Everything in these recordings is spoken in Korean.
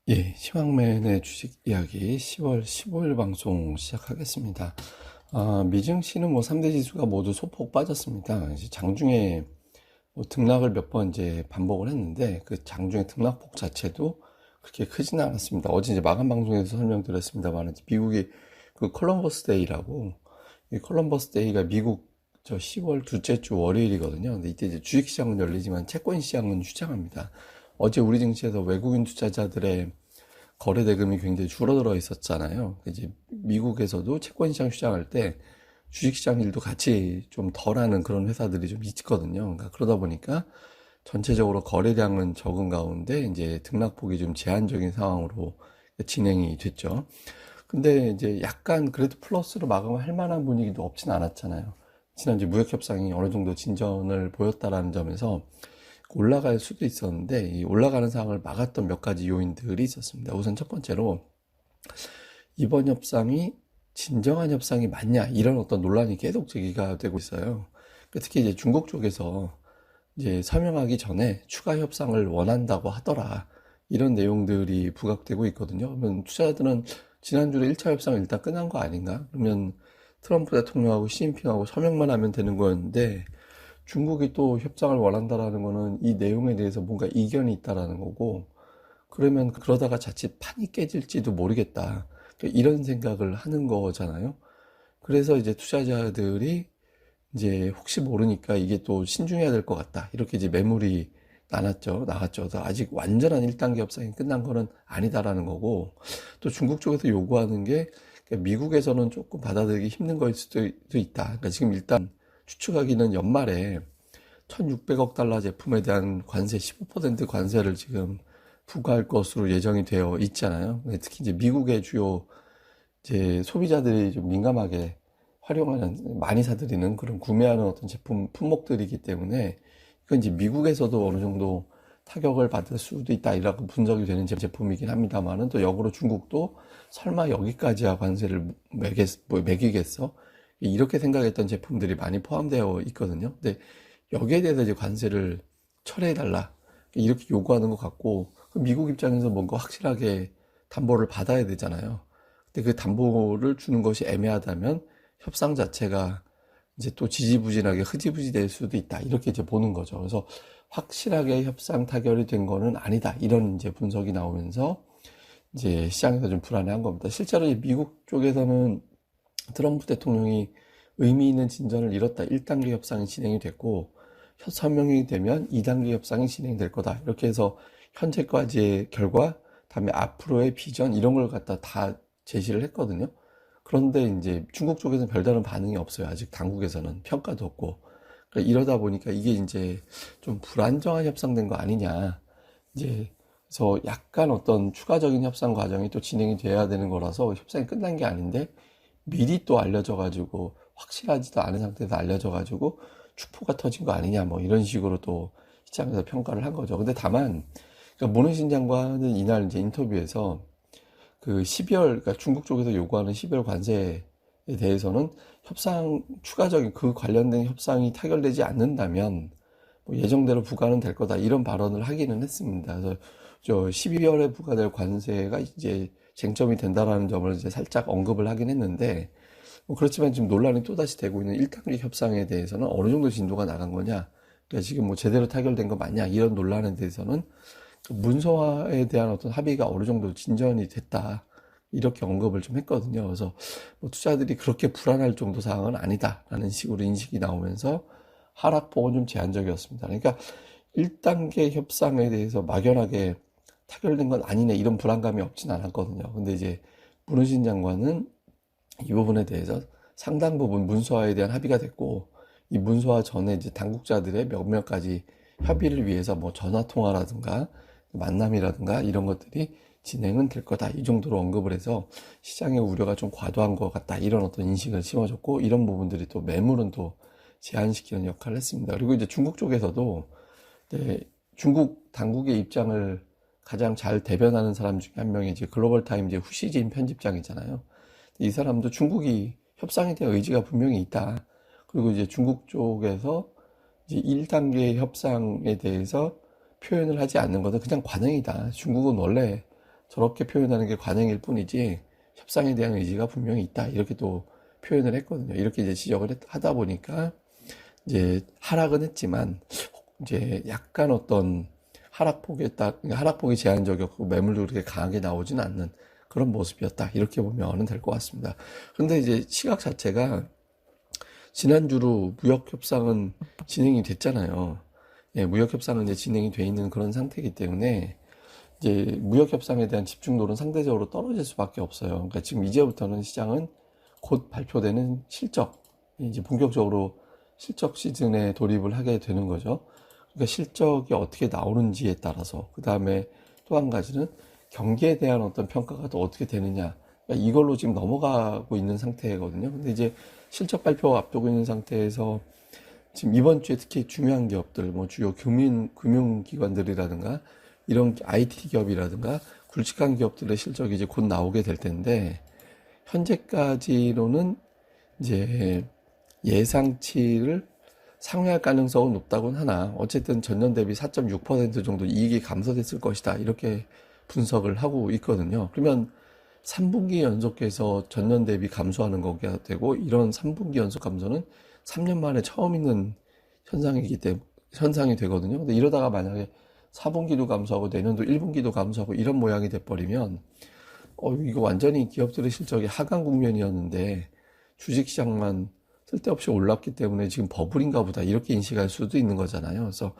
시황맨의 주식 이야기 10월 15일 방송 시작하겠습니다. 미증시는 3대 지수가 모두 소폭 빠졌습니다. 이제 장중에 등락을 몇 번 이제 반복을 했는데 그 장중에 등락폭 자체도 그렇게 크지는 않았습니다. 어제 이제 마감 방송에서 설명드렸습니다만 미국이 그 콜럼버스 데이라고, 이 콜럼버스 데이가 미국 10월 둘째 주 월요일이거든요. 근데 이때 이제 주식 시장은 열리지만 채권 시장은 휴장합니다. 어제 우리 증시에서 외국인 투자자들의 거래 대금이 굉장히 줄어들어 있었잖아요. 이제 미국에서도 채권 시장 휴장할 때 주식 시장 일도 같이 좀 덜하는 그런 회사들이 좀 있거든요. 그러니까 그러다 보니까 전체적으로 거래량은 적은 가운데 이제 등락폭이 좀 제한적인 상황으로 진행이 됐죠. 근데 이제 약간 그래도 플러스로 마감할 만한 분위기도 없진 않았잖아요. 지난주 무역 협상이 어느 정도 진전을 보였다라는 점에서 올라갈 수도 있었는데 이 올라가는 상황을 막았던 몇 가지 요인들이 있었습니다. 우선 첫 번째로 이번 협상이 진정한 협상이 맞냐 이런 어떤 논란이 계속 제기가 되고 있어요. 특히 이제 중국 쪽에서 이제 서명하기 전에 추가 협상을 원한다고 하더라, 이런 내용들이 부각되고 있거든요. 그러면 투자자들은 지난주에 1차 협상은 일단 끝난 거 아닌가? 그러면 트럼프 대통령하고 시진핑하고 서명만 하면 되는 거였는데 중국이 또 협상을 원한다라는 거는 이 내용에 대해서 뭔가 이견이 있다라는 거고, 그러면 그러다가 자칫 판이 깨질지도 모르겠다, 이런 생각을 하는 거잖아요. 그래서 이제 투자자들이 이제 혹시 모르니까 이게 또 신중해야 될 것 같다, 이렇게 이제 매물이 나왔죠. 아직 완전한 1단계 협상이 끝난 거는 아니다라는 거고, 또 중국 쪽에서 요구하는 게 미국에서는 조금 받아들이기 힘든 거일 수도 있다. 그러니까 지금 일단 추측하기는 연말에 1,600억 달러 제품에 대한 관세 15% 관세를 지금 부과할 것으로 예정이 되어 있잖아요. 특히 이제 미국의 주요 이제 소비자들이 좀 민감하게 활용하는, 많이 사들이는 그런 구매하는 어떤 제품 품목들이기 때문에 이건 이제 미국에서도 어느 정도 타격을 받을 수도 있다, 이라고 분석이 되는 제품이긴 합니다만은, 또 역으로 중국도 설마 여기까지야 관세를 매기겠어? 이렇게 생각했던 제품들이 많이 포함되어 있거든요. 근데 여기에 대해서 이제 관세를 철회해달라, 이렇게 요구하는 것 같고, 미국 입장에서 뭔가 확실하게 담보를 받아야 되잖아요. 근데 그 담보를 주는 것이 애매하다면 협상 자체가 이제 또 지지부진하게 흐지부지 될 수도 있다, 이렇게 이제 보는 거죠. 그래서 확실하게 협상 타결이 된 거는 아니다, 이런 이제 분석이 나오면서 이제 시장에서 좀 불안해한 겁니다. 실제로 미국 쪽에서는 트럼프 대통령이 의미 있는 진전을 이뤘다, 1단계 협상이 진행이 됐고 서명이 되면 2단계 협상이 진행될 거다, 이렇게 해서 현재까지의 결과, 다음에 앞으로의 비전, 이런 걸 갖다 다 제시를 했거든요. 그런데 이제 중국 쪽에서는 별다른 반응이 없어요. 아직 당국에서는 평가도 없고. 그러니까 이러다 보니까 이게 이제 좀 불안정한 협상된 거 아니냐, 이제 그래서 약간 어떤 추가적인 협상 과정이 또 진행이 돼야 되는 거라서 협상이 끝난 게 아닌데 미리 또 알려져가지고, 확실하지도 않은 상태에서 알려져가지고 축포가 터진 거 아니냐, 이런 식으로 또 시장에서 평가를 한 거죠. 근데 다만 그러니까 문희신 장관은 이날 이제 인터뷰에서 그 12월, 그러니까 중국 쪽에서 요구하는 12월 관세에 대해서는 협상, 추가적인 그 관련된 협상이 타결되지 않는다면 예정대로 부과는 될 거다, 이런 발언을 하기는 했습니다. 그래서 12월에 부과될 관세가 이제 쟁점이 된다라는 점을 이제 살짝 언급을 하긴 했는데, 그렇지만 지금 논란이 또다시 되고 있는 1단계 협상에 대해서는 어느 정도 진도가 나간 거냐, 그러니까 지금 제대로 타결된 거 맞냐, 이런 논란에 대해서는 문서화에 대한 어떤 합의가 어느 정도 진전이 됐다, 이렇게 언급을 좀 했거든요. 그래서 투자들이 그렇게 불안할 정도 상황은 아니다라는 식으로 인식이 나오면서 하락폭은 좀 제한적이었습니다. 그러니까 1단계 협상에 대해서 막연하게 타결된 건 아니네, 이런 불안감이 없진 않았거든요. 근데 이제 문호신 장관은 이 부분에 대해서 상당 부분 문서화에 대한 합의가 됐고, 이 문서화 전에 이제 당국자들의 몇몇 가지 협의를 위해서 전화 통화라든가 만남이라든가 이런 것들이 진행은 될 거다, 이 정도로 언급을 해서 시장의 우려가 좀 과도한 것 같다, 이런 어떤 인식을 심어줬고, 이런 부분들이 또 매물은 또 제한시키는 역할을 했습니다. 그리고 이제 중국 쪽에서도 중국 당국의 입장을 가장 잘 대변하는 사람 중에 한 명이 이제 글로벌 타임즈 후시진 편집장이잖아요. 이 사람도 중국이 협상에 대한 의지가 분명히 있다, 그리고 이제 중국 쪽에서 이제 1단계 협상에 대해서 표현을 하지 않는 것은 그냥 관행이다. 중국은 원래 저렇게 표현하는 게 관행일 뿐이지 협상에 대한 의지가 분명히 있다. 이렇게 또 표현을 했거든요. 이렇게 이제 지적을 하다 보니까 이제 하락은 했지만 이제 약간 어떤 그러니까 하락폭이 제한적이었고 매물도 그렇게 강하게 나오지는 않는 그런 모습이었다. 이렇게 보면 될 것 같습니다. 그런데 이제 시각 자체가 지난주로 무역 협상은 진행이 됐잖아요. 예, 무역 협상은 이제 진행이 돼 있는 그런 상태이기 때문에 이제 무역 협상에 대한 집중도는 상대적으로 떨어질 수밖에 없어요. 그러니까 지금 이제부터는 시장은 곧 발표되는 실적, 이제 본격적으로 실적 시즌에 돌입을 하게 되는 거죠. 그러니까 실적이 어떻게 나오는지에 따라서, 그 다음에 또 한 가지는 경기에 대한 어떤 평가가 또 어떻게 되느냐. 그러니까 이걸로 지금 넘어가고 있는 상태거든요. 근데 이제 실적 발표 앞두고 있는 상태에서 지금 이번 주에 특히 중요한 기업들, 뭐 주요 금융기관들이라든가 이런 IT 기업이라든가 굵직한 기업들의 실적이 이제 곧 나오게 될 텐데, 현재까지로는 이제 예상치를 상회할 가능성은 높다고는 하나, 어쨌든 전년 대비 4.6% 정도 이익이 감소됐을 것이다. 이렇게 분석을 하고 있거든요. 그러면 3분기 연속해서 전년 대비 감소하는 거가 되고, 이런 3분기 연속 감소는 3년 만에 처음 있는 현상이 되거든요. 근데 이러다가 만약에 4분기도 감소하고 내년도 1분기도 감소하고 이런 모양이 돼버리면 이거 완전히 기업들의 실적이 하강 국면이었는데 주식시장만 쓸데없이 올랐기 때문에 지금 버블인가 보다 이렇게 인식할 수도 있는 거잖아요. 그래서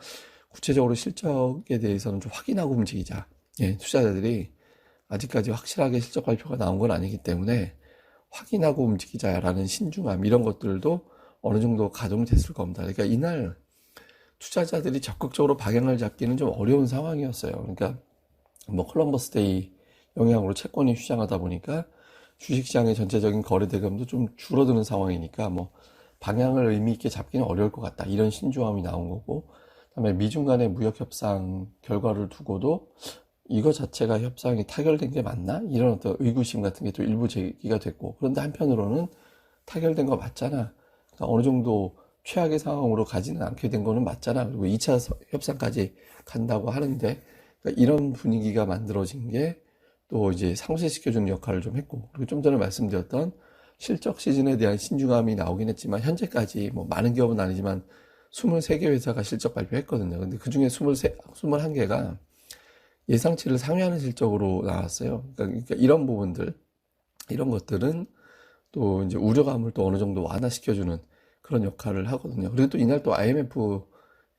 구체적으로 실적에 대해서는 좀 확인하고 움직이자. 예, 투자자들이 아직까지 확실하게 실적 발표가 나온 건 아니기 때문에 확인하고 움직이자라는 신중함 이런 것들도 어느 정도 가동이 됐을 겁니다. 그러니까 이날 투자자들이 적극적으로 방향을 잡기는 좀 어려운 상황이었어요. 그러니까 뭐 콜럼버스 데이 영향으로 채권이 휴장하다 보니까 주식시장의 전체적인 거래 대금도 좀 줄어드는 상황이니까 뭐 방향을 의미 있게 잡기는 어려울 것 같다. 이런 신중함이 나온 거고, 그다음에 미중 간의 무역 협상 결과를 두고도 이거 자체가 협상이 타결된 게 맞나? 이런 어떤 의구심 같은 게 또 일부 제기가 됐고, 그런데 한편으로는 타결된 거 맞잖아. 그러니까 어느 정도 최악의 상황으로 가지는 않게 된 거는 맞잖아. 그리고 2차 협상까지 간다고 하는데, 그러니까 이런 분위기가 만들어진 게 또 이제 상쇄시켜주는 역할을 좀 했고, 그리고 좀 전에 말씀드렸던 실적 시즌에 대한 신중함이 나오긴 했지만, 현재까지 뭐 많은 기업은 아니지만 23개 회사가 실적 발표했거든요. 근데 그 중에 21개가 예상치를 상회하는 실적으로 나왔어요. 그러니까 이런 부분들, 이런 것들은 또 이제 우려감을 또 어느 정도 완화시켜주는 그런 역할을 하거든요. 그리고 또 이날 또 IMF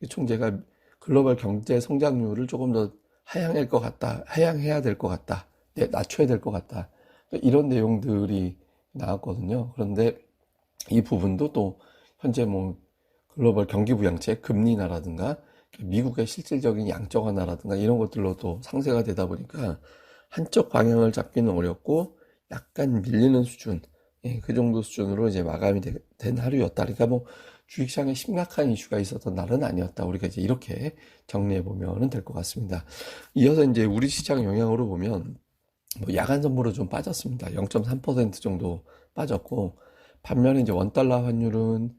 총재가 글로벌 경제 성장률을 조금 더 하향해야 될 것 같다. 네, 낮춰야 될 것 같다. 이런 내용들이 나왔거든요. 그런데 이 부분도 또 현재 뭐 글로벌 경기 부양책, 금리 인하라든가 미국의 실질적인 양적 완화라든가 이런 것들로 또 상쇄가 되다 보니까 한쪽 방향을 잡기는 어렵고 약간 밀리는 수준, 예, 그 정도 수준으로 이제 마감이 된 하루였다. 그러니까 뭐 주식시장에 심각한 이슈가 있었던 날은 아니었다. 우리가 이제 이렇게 정리해 보면 될 것 같습니다. 이어서 이제 우리 시장 영향으로 보면 뭐 야간 선물은 좀 빠졌습니다. 0.3% 정도 빠졌고, 반면에 이제 원달러 환율은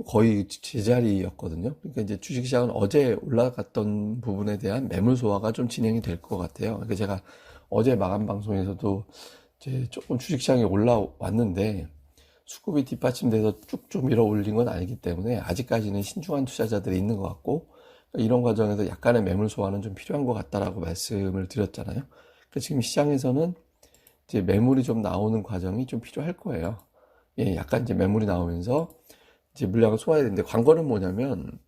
거의 제자리였거든요. 그러니까 이제 주식시장은 어제 올라갔던 부분에 대한 매물 소화가 좀 진행이 될 것 같아요. 그러니까 제가 어제 마감 방송에서도 이제 조금 주식시장이 올라왔는데 수급이 뒷받침돼서 쭉쭉 밀어 올린 건 아니기 때문에 아직까지는 신중한 투자자들이 있는 것 같고, 그러니까 이런 과정에서 약간의 매물 소화는 좀 필요한 것 같다라고 말씀을 드렸잖아요. 그러니까 지금 시장에서는 이제 매물이 좀 나오는 과정이 좀 필요할 거예요. 예, 약간 이제 매물이 나오면서 이제 물량을 소화해야 되는데, 관건은 뭐냐면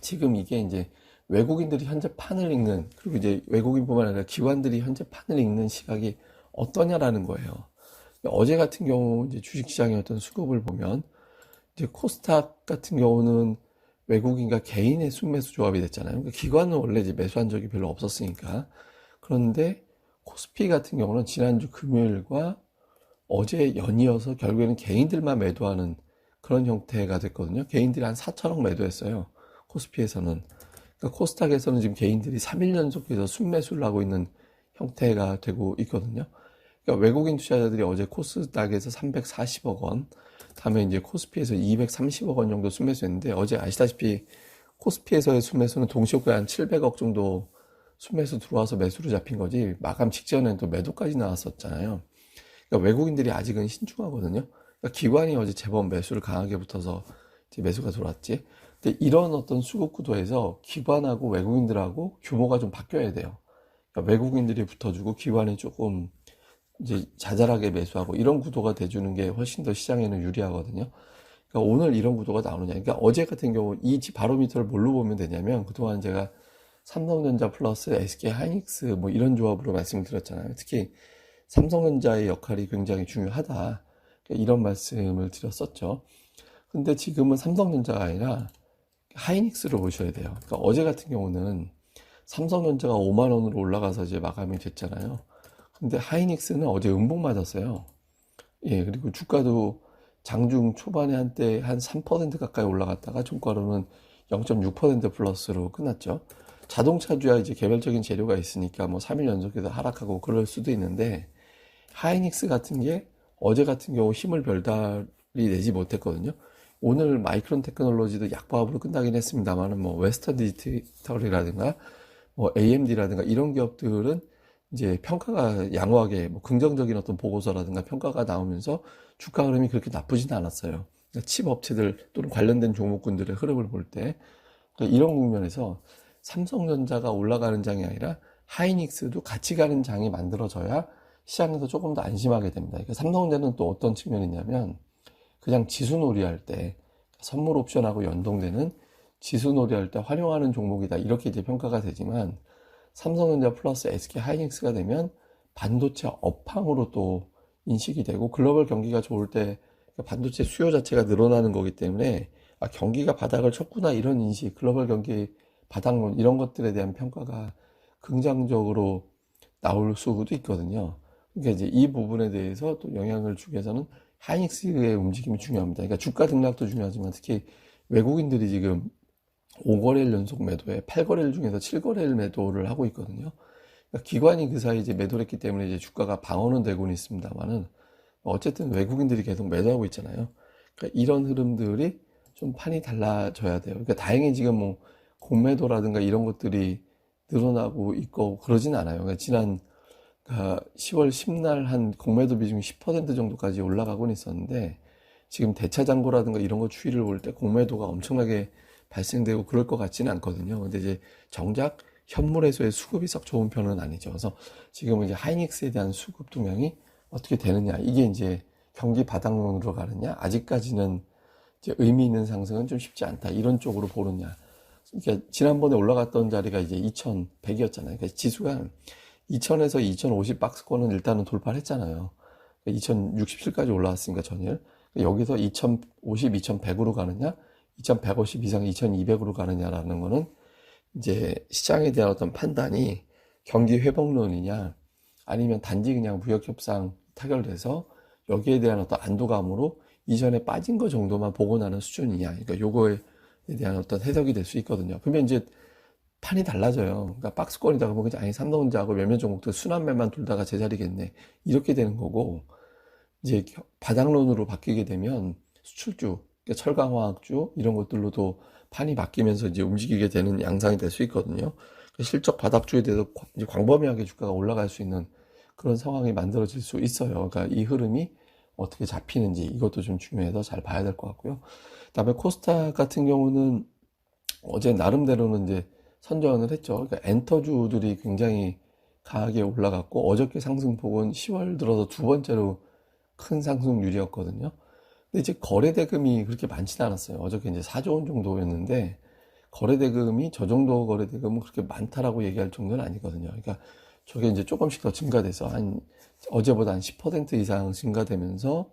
지금 이게 이제 외국인들이 현재 판을 읽는, 그리고 이제 외국인뿐만 아니라 기관들이 현재 판을 읽는 시각이 어떠냐라는 거예요. 어제 같은 경우 이제 주식시장의 어떤 수급을 보면 이제 코스닥 같은 경우는 외국인과 개인의 순매수 조합이 됐잖아요. 그러니까 기관은 원래 이제 매수한 적이 별로 없었으니까. 그런데 코스피 같은 경우는 지난주 금요일과 어제 연이어서 결국에는 개인들만 매도하는 그런 형태가 됐거든요. 개인들이 한 4천억 매도했어요. 코스피에서는. 그러니까 코스닥에서는 지금 개인들이 3일 연속해서 순매수를 하고 있는 형태가 되고 있거든요. 그러니까 외국인 투자자들이 어제 코스닥에서 340억 원, 다음에 이제 코스피에서 230억 원 정도 순매수했는데, 어제 아시다시피 코스피에서의 순매수는 동시효과에 한 700억 정도 순매수 들어와서 매수로 잡힌 거지 마감 직전엔 또 매도까지 나왔었잖아요. 그러니까 외국인들이 아직은 신중하거든요. 그러니까 기관이 어제 제법 매수를 강하게 붙어서 이제 매수가 들어왔지. 근데 이런 어떤 수급 구도에서 기관하고 외국인들하고 규모가 좀 바뀌어야 돼요. 그러니까 외국인들이 붙어주고 기관이 조금 이제 자잘하게 매수하고 이런 구도가 돼주는 게 훨씬 더 시장에는 유리하거든요. 그러니까 오늘 이런 구도가 나오느냐. 그러니까 어제 같은 경우 이 바로미터를 뭘로 보면 되냐면 그동안 제가 삼성전자 플러스 SK 하이닉스 뭐 이런 조합으로 말씀드렸잖아요. 특히 삼성전자의 역할이 굉장히 중요하다. 그러니까 이런 말씀을 드렸었죠. 근데 지금은 삼성전자가 아니라 하이닉스로 보셔야 돼요. 그러니까 어제 같은 경우는 삼성전자가 5만 원으로 올라가서 이제 마감이 됐잖아요. 근데 하이닉스는 어제 음봉 맞았어요. 예, 그리고 주가도 장중 초반에 한때 한 3% 가까이 올라갔다가 종가로는 0.6% 플러스로 끝났죠. 자동차주야 이제 개별적인 재료가 있으니까 뭐 3일 연속해서 하락하고 그럴 수도 있는데 하이닉스 같은 게 어제 같은 경우 힘을 별다리 내지 못했거든요. 오늘 마이크론 테크놀로지도 약보합으로 끝나긴 했습니다만은 뭐 웨스턴 디지털이라든가 뭐 AMD라든가 이런 기업들은 이제 평가가 양호하게 뭐 긍정적인 어떤 보고서라든가 평가가 나오면서 주가 흐름이 그렇게 나쁘진 않았어요. 그러니까 칩 업체들 또는 관련된 종목군들의 흐름을 볼 때 그러니까 이런 국면에서 삼성전자가 올라가는 장이 아니라 하이닉스도 같이 가는 장이 만들어져야 시장에서 조금 더 안심하게 됩니다. 그러니까 삼성전자는 또 어떤 측면이 있냐면 그냥 지수놀이 할 때 선물 옵션하고 연동되는 지수놀이 할 때 활용하는 종목이다. 이렇게 이제 평가가 되지만 삼성전자 플러스 SK 하이닉스가 되면 반도체 업황으로 또 인식이 되고 글로벌 경기가 좋을 때 반도체 수요 자체가 늘어나는 거기 때문에 아, 경기가 바닥을 쳤구나 이런 인식, 글로벌 경기 바닥론 이런 것들에 대한 평가가 긍정적으로 나올 수도 있거든요. 그러니까 이제 이 부분에 대해서 또 영향을 주기 위해서는 하이닉스의 움직임이 중요합니다. 그러니까 주가 등락도 중요하지만 특히 외국인들이 지금 5거래일 연속 매도에 8거래일 중에서 7거래일 매도를 하고 있거든요. 그러니까 기관이 그 사이 이제 매도를 했기 때문에 이제 주가가 방어는 되고는 있습니다만은 어쨌든 외국인들이 계속 매도하고 있잖아요. 그러니까 이런 흐름들이 좀 판이 달라져야 돼요. 그러니까 다행히 지금 뭐 공매도라든가 이런 것들이 늘어나고 있고 그러진 않아요. 그러니까 지난 10월 10날 한 공매도 비중이 10% 정도까지 올라가곤 있었는데 지금 대차 잔고라든가 이런 거 추이를 볼 때 공매도가 엄청나게 발생되고 그럴 것 같지는 않거든요. 근데 이제 정작 현물에서의 수급이 썩 좋은 편은 아니죠. 그래서 지금 이제 하이닉스에 대한 수급 동향이 어떻게 되느냐. 이게 이제 경기 바닥론으로 가느냐. 아직까지는 이제 의미 있는 상승은 좀 쉽지 않다. 이런 쪽으로 보느냐. 그러니까 지난번에 올라갔던 자리가 이제 2100이었잖아요. 그러니까 지수가 2000에서 2050 박스권은 일단은 돌파를 했잖아요. 2067까지 올라왔으니까 전일. 여기서 2050, 2100으로 가느냐, 2150 이상 2200으로 가느냐라는 거는 이제 시장에 대한 어떤 판단이 경기 회복론이냐, 아니면 단지 그냥 무역협상 타결돼서 여기에 대한 어떤 안도감으로 이전에 빠진 거 정도만 보고 나는 수준이냐. 그러니까 요거에 대한 어떤 해석이 될 수 있거든요. 그러면 이제 판이 달라져요. 그러니까 박스권이다 그러면 그냥 아니 삼성전자하고 몇몇 종목들 순환매만 돌다가 제자리겠네. 이렇게 되는 거고 이제 바닥론으로 바뀌게 되면 수출주, 그러니까 철강화학주 이런 것들로도 판이 바뀌면서 이제 움직이게 되는 양상이 될 수 있거든요. 실적 바닥주에 대해서 이제 광범위하게 주가가 올라갈 수 있는 그런 상황이 만들어질 수 있어요. 그러니까 이 흐름이 어떻게 잡히는지 이것도 좀 중요해서 잘 봐야 될 것 같고요. 그다음에 코스닥 같은 경우는 어제 나름대로는 이제 선전을 했죠. 그러니까 엔터주들이 굉장히 강하게 올라갔고 어저께 상승폭은 10월 들어서 두 번째로 큰 상승률이었거든요. 근데 이제 거래대금이 그렇게 많지는 않았어요. 어저께 이제 4조 원 정도였는데 거래대금이 저 정도 거래대금은 그렇게 많다라고 얘기할 정도는 아니거든요. 그러니까 저게 이제 조금씩 더 증가돼서 한 어제보다 한 10% 이상 증가되면서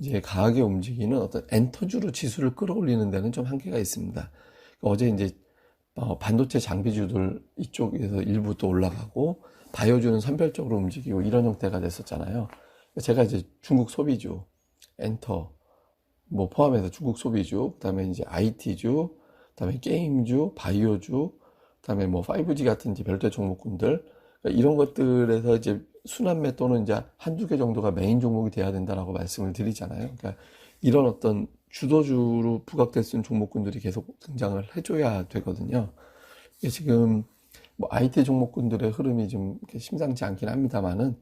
이제 강하게 움직이는 어떤 엔터주로 지수를 끌어올리는 데는 좀 한계가 있습니다. 그러니까 어제 이제 반도체 장비주들 이쪽에서 일부 또 올라가고 바이오주는 선별적으로 움직이고 이런 형태가 됐었잖아요. 제가 이제 중국 소비주, 엔터 뭐 포함해서 중국 소비주, 그다음에 이제 IT주, 그다음에 게임주, 바이오주, 그다음에 뭐 5G 같은 이제 별도 종목군들 그러니까 이런 것들에서 이제 순환매 또는 이제 한두 개 정도가 메인 종목이 돼야 된다라고 말씀을 드리잖아요. 그러니까 이런 어떤 주도주로 부각될 수 있는 종목군들이 계속 등장을 해줘야 되거든요. 이게 지금 뭐 IT 종목군들의 흐름이 좀 이렇게 심상치 않긴 합니다만은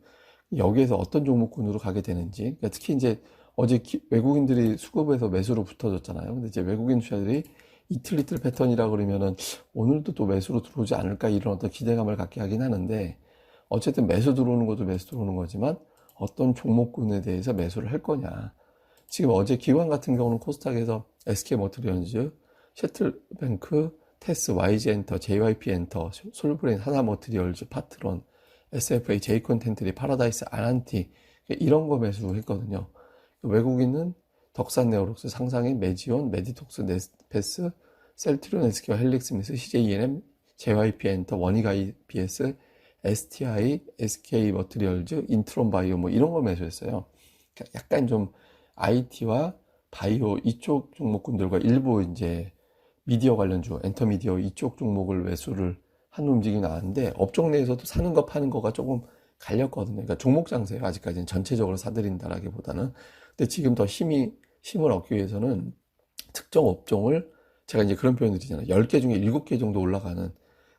여기에서 어떤 종목군으로 가게 되는지, 그러니까 특히 이제 어제 외국인들이 수급에서 매수로 붙어졌잖아요. 근데 이제 외국인 투자들이 이틀 패턴이라 그러면은 오늘도 또 매수로 들어오지 않을까 이런 어떤 기대감을 갖게 하긴 하는데, 어쨌든 매수 들어오는 것도 매수 들어오는 거지만 어떤 종목군에 대해서 매수를 할 거냐. 지금 어제 기관 같은 경우는 코스닥에서 SK머티리얼즈, 셔틀뱅크, 테스, YG엔터, JYP엔터, 솔브레인, 하나머티리얼즈, 파트론, SFA, 제이콘텐트리, 파라다이스, 아난티 이런 거 매수했거든요. 외국인은 덕산 네오록스, 상상인, 메지온, 메디톡스, 네스페스, 셀트리온, SK와 헬릭스미스, CJENM, JYP엔터, 원익아이 BS, STI, SK머티리얼즈, 인트론바이오 뭐 이런 거 매수했어요. 약간 좀 IT와 바이오 이쪽 종목군들과 일부 이제 미디어 관련주, 엔터미디어 이쪽 종목을 매수를 한 움직임이 나왔는데, 업종 내에서도 사는 거 파는 거가 조금 갈렸거든요. 그러니까 종목 장세예요. 아직까지는 전체적으로 사들인다라기보다는. 근데 지금 더 힘을 얻기 위해서는 특정 업종을, 제가 이제 그런 표현 드리잖아요. 10개 중에 7개 정도 올라가는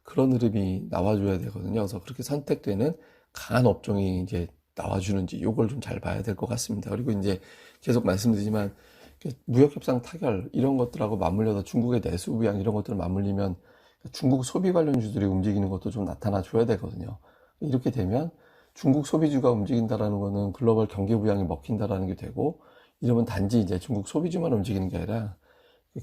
그런 흐름이 나와줘야 되거든요. 그래서 그렇게 선택되는 강한 업종이 이제 나와주는지 요걸 좀 잘 봐야 될 것 같습니다. 그리고 이제 계속 말씀드리지만 무역협상 타결 이런 것들하고 맞물려서 중국의 내수 부양 이런 것들 맞물리면 중국 소비 관련주들이 움직이는 것도 좀 나타나 줘야 되거든요. 이렇게 되면 중국 소비주가 움직인다라는 거는 글로벌 경기 부양이 먹힌다라는 게 되고, 이러면 단지 이제 중국 소비주만 움직이는 게 아니라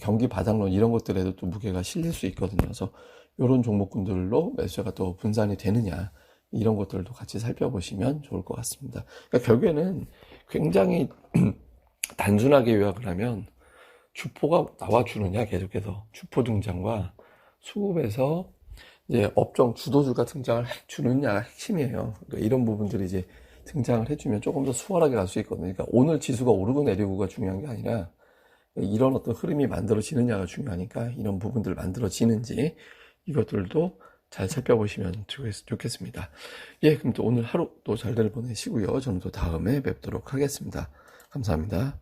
경기 바닥론 이런 것들에도 또 무게가 실릴 수 있거든요. 그래서 이런 종목군들로 매수가 또 분산이 되느냐 이런 것들도 같이 살펴보시면 좋을 것 같습니다. 그러니까 결국에는 굉장히 단순하게 요약을 하면 주포가 나와주느냐, 계속해서 주포 등장과 수급에서 이제 업종 주도주가 등장을 해주느냐가 핵심이에요. 그러니까 이런 부분들이 이제 등장을 해주면 조금 더 수월하게 갈 수 있거든요. 그러니까 오늘 지수가 오르고 내리고가 중요한 게 아니라 이런 어떤 흐름이 만들어지느냐가 중요하니까, 이런 부분들 만들어지는지 이것들도 잘 살펴보시면 좋겠습니다. 예, 그럼 또 오늘 하루 또 잘들 보내시고요. 저는 또 다음에 뵙도록 하겠습니다. 감사합니다.